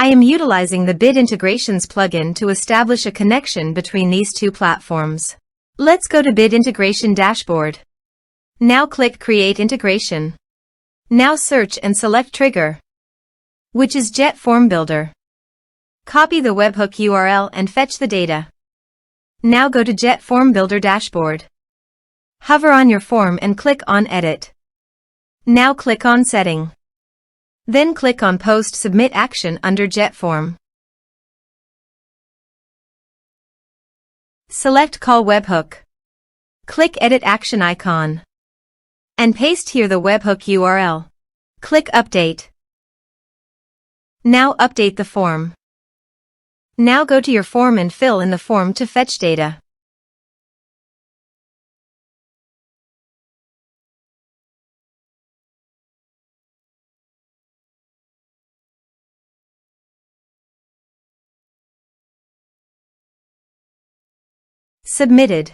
I am utilizing the Bid Integrations plugin to establish a connection between these two platforms. Let's go to Bid Integration Dashboard. Now click Create Integration. Now search and select Trigger, which is JetFormBuilder. Copy the webhook URL and fetch the data. Now go to JetFormBuilder Dashboard. Hover on your form and click on Edit. Now click on Setting. Then click on Post Submit Action under JetForm. Select Call Webhook. Click Edit Action icon. And paste here the webhook URL. Click Update. Now update the form. Now go to your form and fill in the form to fetch data. Submitted.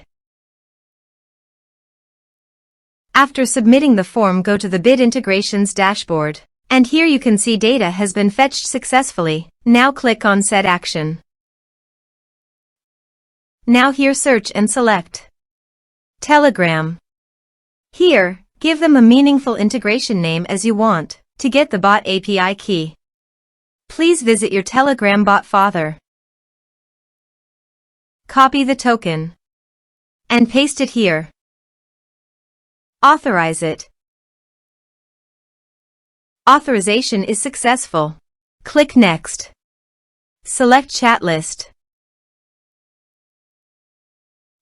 After submitting the form, go to the Bid Integrations dashboard. And here you can see data has been fetched successfully. Now click on Set Action. Now here search and select Telegram. Here, give them a meaningful integration name as you want to get the bot API key. Please visit your Telegram bot father. Copy the token and paste it here. Authorize it. Authorization is successful. Click Next. Select Chat List.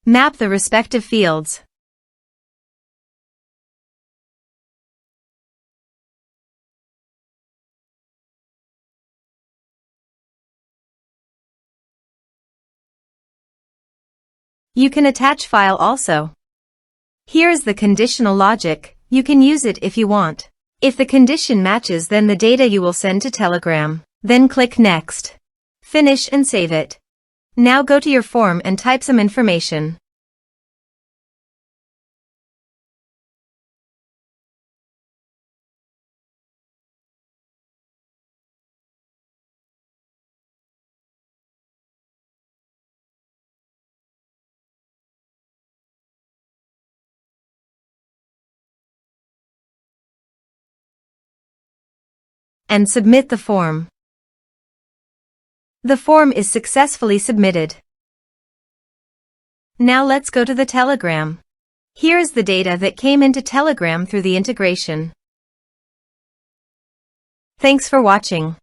Map the respective fields. You can attach file also. Here is the conditional logic. You can use it if you want. If the condition matches, then the data you will send to Telegram. Then click Next. Finish and save it. Now go to your form and type some information. And submit the form. The form is successfully submitted. Now let's go to the Telegram. Here is the data that came into Telegram through the integration. Thanks for watching.